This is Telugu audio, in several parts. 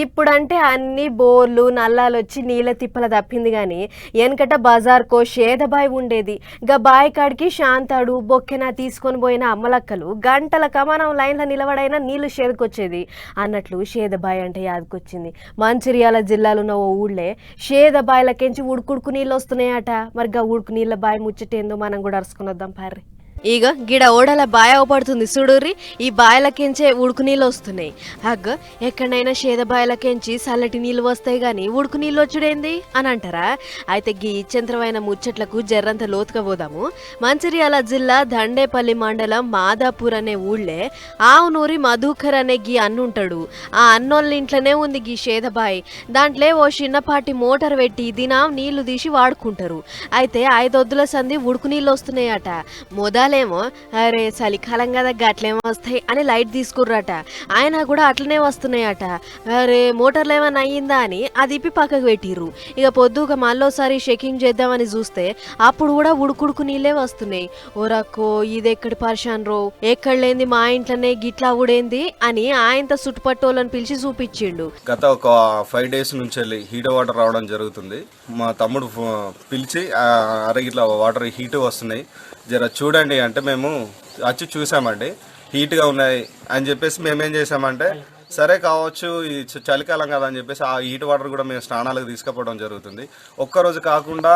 ఇప్పుడంటే అన్ని బోర్లు నల్లాలు వచ్చి నీళ్ళ తిప్పల తప్పింది గాని వెనకట బజార్కో షేదబాయి ఉండేది. గా బాయి కాడికి శాంతాడు బొక్కెన తీసుకొని పోయిన అమ్మలక్కలు గంటల కమానం లైన్ల నిలబడైనా నీళ్లు షేదకొచ్చేది అన్నట్లు షేదబాయి అంటే యాదకొచ్చింది. మంచిర్యాల జిల్లాలో ఉన్న ఓ ఊళ్ళే షేదబాయిలకెంచి ఉడుకుడుకు నీళ్ళు వస్తున్నాయట. మరి గా ఉడుకు నీళ్ళ బాయి ముచ్చటేందో మనం కూడా అరుచుకుని వద్దాం పార్రి. ఇక గిడ ఓడల బాయ అవపడుతుంది చూడుర్రి. ఈ బాయలకెంచే ఉడుకు నీళ్ళు వస్తున్నాయి. అగ్గ ఎక్కడైనా షేద బాయలకెంచి చల్లటి నీళ్ళు వస్తాయి గాని ఉడుకు నీళ్ళు వచ్చుడేంది అని అంటారా? అయితే గీ ఇచ్చంత్రమైన ముచ్చట్లకు జర్రంత లోతుగా పోదాము. మంచిర్యాల జిల్లా దండేపల్లి మండలం మాదాపూర్ అనే ఊళ్ళే ఆవునూరి మధుకర్ అనే గీ అన్నుంటాడు. ఆ అన్నోళ్ళ ఇంట్లోనే ఉంది గీ షేదబాయి. దాంట్లో ఓ చిన్నపాటి మోటార్ పెట్టి దినం నీళ్లు తీసి వాడుకుంటారు. అయితే 5 ఒద్దుల సంది ఉడుకు నీళ్ళు వస్తున్నాయట. మొదలేమో అరే చలికాలం కదా గట్లేమో వస్తాయి అని లైట్ తీసుకుర్రట. ఆయన కూడా అట్లనే వస్తున్నాయట. అరే మోటార్లు ఏమైనా అయ్యిందా అని అది ఇప్పి పక్కకు పెట్టిర్రు. ఇక పొద్దుగా మళ్ళోసారి చెకింగ్ చేద్దామని చూస్తే అప్పుడు కూడా ఉడుకుడుకు నీళ్ళే వస్తున్నాయి. ఓరక్కో ఇది ఎక్కడి పరిశాన్ రో, ఎక్కడ లేంది మా ఇంట్లోనే గిట్లా ఊడేంది అని ఆయనతో చుట్టుపట్టోళ్ళని పిలిచి చూపించిండు. గత ఒక 5 days నుంచి వెళ్ళి హీట్ వాటర్ రావడం జరుగుతుంది. మా తమ్ముడు పిలిచి అరే ఇట్లా వాటర్ హీట్ వస్తున్నాయి జర చూడండి అంటే మేము వచ్చి చూసామండి. హీట్గా ఉన్నాయి అని చెప్పేసి మేమేం చేసామంటే సరే కావచ్చు ఈ చలికాలం కదా అని చెప్పేసి ఆ హీట్ వాటర్ కూడా మేము స్నానాలకు తీసుకుపోవడం జరుగుతుంది. ఒక్కరోజు కాకుండా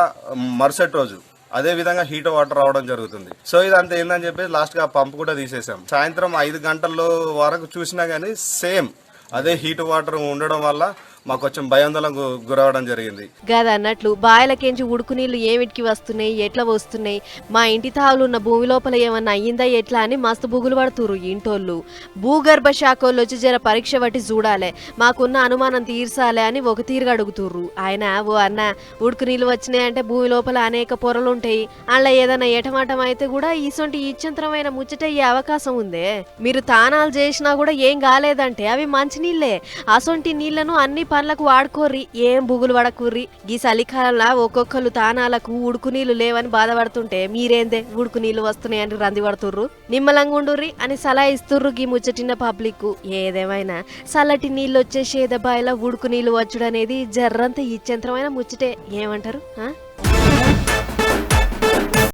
మరుసటి రోజు అదే విధంగా హీట్ వాటర్ రావడం జరుగుతుంది. సో ఇదంతా ఏందని చెప్పేసి లాస్ట్గా పంప్ కూడా తీసేసాం. సాయంత్రం 5 గంటల వరకు చూసినా కానీ సేమ్ అదే హీట్ వాటర్ ఉండడం వల్ల మాకు కొంచెం భయాందోళనకు గురవడం జరిగింది. గదన్నట్లు బాయలకెంచి ఉడుకు నీళ్లు ఏమిటికి వస్తున్నాయి, ఎట్లా వస్తున్నాయి, మా ఇంటి తావులు ఉన్న భూమి లోపల ఏమన్నా అయ్యిందా ఎట్లా అని మస్తు బుగులు పడుతురు ఇంటోళ్ళు. భూగర్భ శాఖోళ్ళు వచ్చి జర పరీక్ష పట్టి చూడాలే, మాకున్న అనుమానం తీర్చాలే అని ఒక తీరుగా అడుగుతుర్రు. ఆయన ఓ అన్న ఉడుకు నీళ్ళు వచ్చినాయంటే భూమి లోపల అనేక పొరలుంటాయి, అలా ఏదైనా ఏటమాటం అయితే కూడా ఈసొంటి ఇచ్చంతరమైన ముచ్చటయ్యే అవకాశం ఉందే. మీరు తానాలు చేసినా కూడా ఏం కాలేదంటే అవి మంచి నీళ్లే. అసొంటి నీళ్లను అన్ని పనులకు వాడుకోర్రి, ఏం బుగులు పడకుర్రి. గీ చలికాలంలో ఒక్కొక్కరు తానాలకు ఉడుకు నీళ్లు లేవని బాధపడుతుంటే మీరేందే ఉడుకు నీళ్లు వస్తున్నాయని రంది పడుతుర్రు, నిమ్మలంగా ఉండుర్రి అని సలహా ఇస్తుర్రు గీ ముచ్చటిన్న పబ్లిక్. ఏదేమైనా చల్లటి నీళ్ళు వచ్చే షేదబాయిలో ఉడుకు నీళ్లు వచ్చుడనేది జర్రంత ఇచ్చంత్రమైన ముచ్చటే. ఏమంటారు?